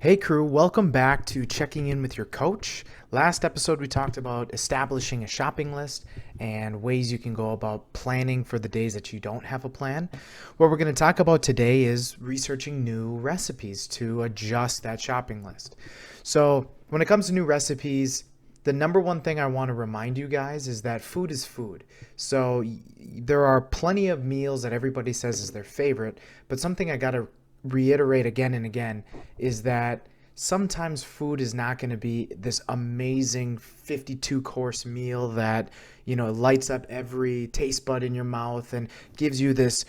Hey crew, welcome back to Checking In with Your Coach. Last episode we talked about establishing a shopping list and ways you can go about planning for the days that you don't have a plan. What we're going to talk about today is researching new recipes to adjust that shopping list. So, when it comes to new recipes, the number one thing I want to remind you guys is that food is food. So, there are plenty of meals that everybody says is their favorite, but something I got to reiterate again and again is that sometimes food is not going to be this amazing 52 course meal that lights up every taste bud in your mouth and gives you this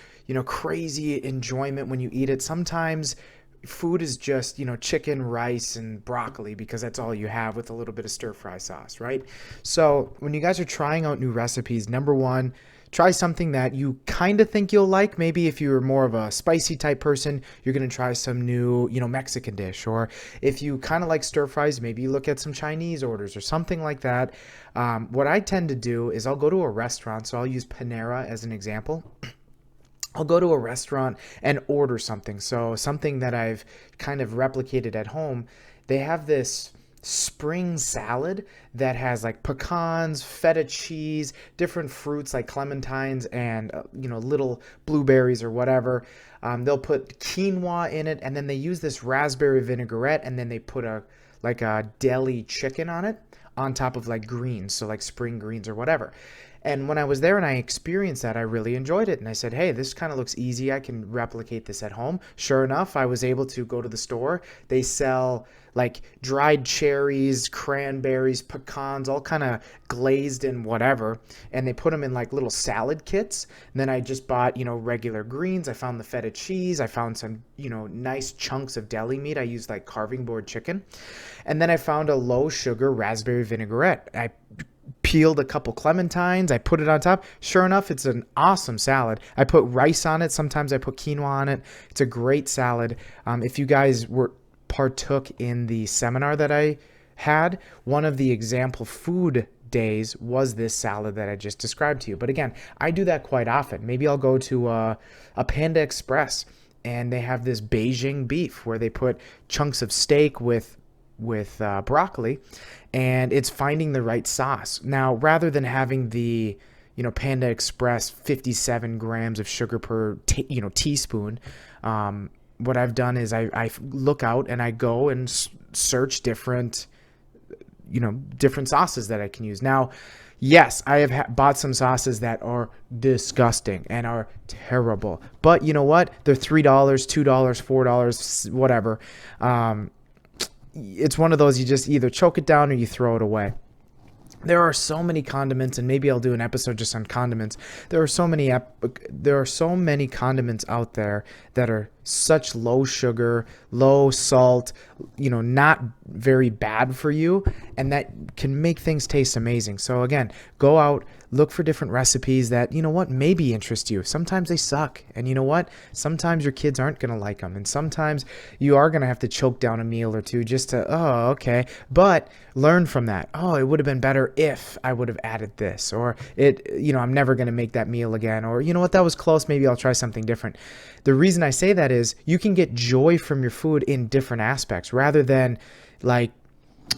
crazy enjoyment when you eat it. Sometimes food is just chicken, rice, and broccoli because that's all you have with a little bit of stir fry sauce, right? So when you guys are trying out new recipes, number one, try something that you kind of think you'll like. Maybe if you're more of a spicy type person, you're going to try some new, Mexican dish. Or if you kind of like stir fries, maybe you look at some Chinese orders or something like that. What I tend to do is I'll go to a restaurant. So I'll use Panera as an example. I'll go to a restaurant and order something. So something that I've kind of replicated at home. They have this spring salad that has like pecans, feta cheese, different fruits like clementines and little blueberries or whatever. They'll put quinoa in it, and then they use this raspberry vinaigrette, and then they put a deli chicken on it on top of like greens, so like spring greens or whatever. And when I was there and I experienced that, I really enjoyed it. And I said, hey, this kind of looks easy. I can replicate this at home. Sure enough, I was able to go to the store. They sell like dried cherries, cranberries, pecans, all kind of glazed and whatever. And they put them in like little salad kits. And then I just bought, regular greens. I found the feta cheese. I found some, nice chunks of deli meat. I used like carving board chicken. And then I found a low sugar raspberry vinaigrette. I peeled a couple clementines. I put it on top. Sure enough, it's an awesome salad. I put rice on it. Sometimes I put quinoa on it. It's a great salad. If you guys partook in the seminar that I had, one of the example food days was this salad that I just described to you. But again, I do that quite often. Maybe I'll go to a Panda Express and they have this Beijing beef where they put chunks of steak with broccoli, and it's finding the right sauce. Now, rather than having the Panda Express 57 grams of sugar per teaspoon, what I've done is I look out and I go and search different sauces that I can use. Now, yes, I have bought some sauces that are disgusting and are terrible, but you know what? They're $3, $2, $4, whatever. It's one of those, you just either choke it down or you throw it away. There are so many condiments, and maybe I'll do an episode just on condiments. There are so many condiments out there that are such low sugar, low salt, not very bad for you, and that can make things taste amazing. So again, go out, look for different recipes that, maybe interest you. Sometimes they suck, and sometimes your kids aren't going to like them, and sometimes you are going to have to choke down a meal or two just to, but learn from that. It would have been better if I would have added this, or I'm never going to make that meal again, or that was close, maybe I'll try something different. The reason I say that is you can get joy from your food in different aspects rather than like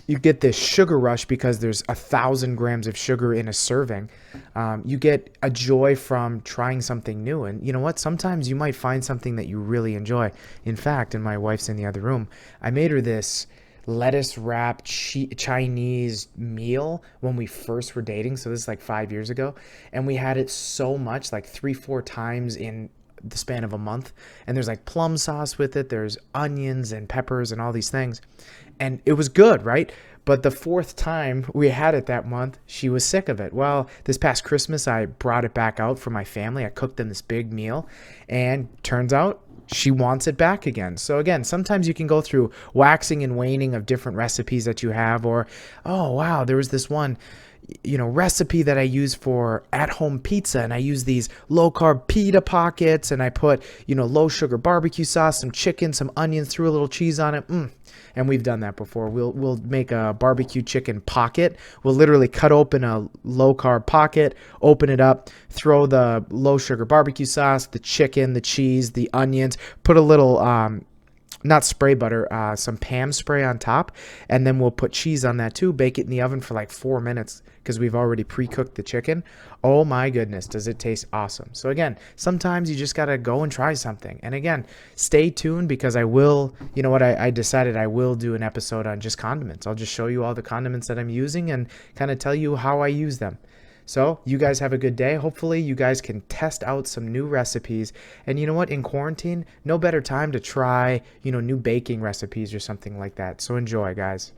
you get this sugar rush because there's 1,000 grams of sugar in a serving. You get a joy from trying something new. And sometimes you might find something that you really enjoy. In fact, and my wife's in the other room, I made her this lettuce wrapped Chinese meal when we first were dating. So this is like 5 years ago. And we had it so much, like 3-4 times in the span of a month. And there's like plum sauce with it. There's onions and peppers and all these things. And it was good, right? But the fourth time we had it that month, she was sick of it. Well, this past Christmas, I brought it back out for my family. I cooked them this big meal, and turns out she wants it back again. So again, sometimes you can go through waxing and waning of different recipes that you have, or, oh, wow, there was this one recipe that I use for at-home pizza, and I use these low-carb pita pockets, and I put, low sugar barbecue sauce, some chicken, some onions, threw a little cheese on it. And we've done that before. We'll make a barbecue chicken pocket. We'll literally cut open a low-carb pocket, open it up, throw the low sugar barbecue sauce, the chicken, the cheese, the onions, put a little not spray butter, some Pam spray on top, and then we'll put cheese on that too. Bake it in the oven for like 4 minutes because we've already pre-cooked the chicken. Oh my goodness, does it taste awesome. So again, sometimes you just got to go and try something. And again, stay tuned because I will, you know what, I decided I will do an episode on just condiments. I'll just show you all the condiments that I'm using and kind of tell you how I use them. So you guys have a good day. Hopefully you guys can test out some new recipes. And you know what? In quarantine, no better time to try, new baking recipes or something like that. So enjoy, guys.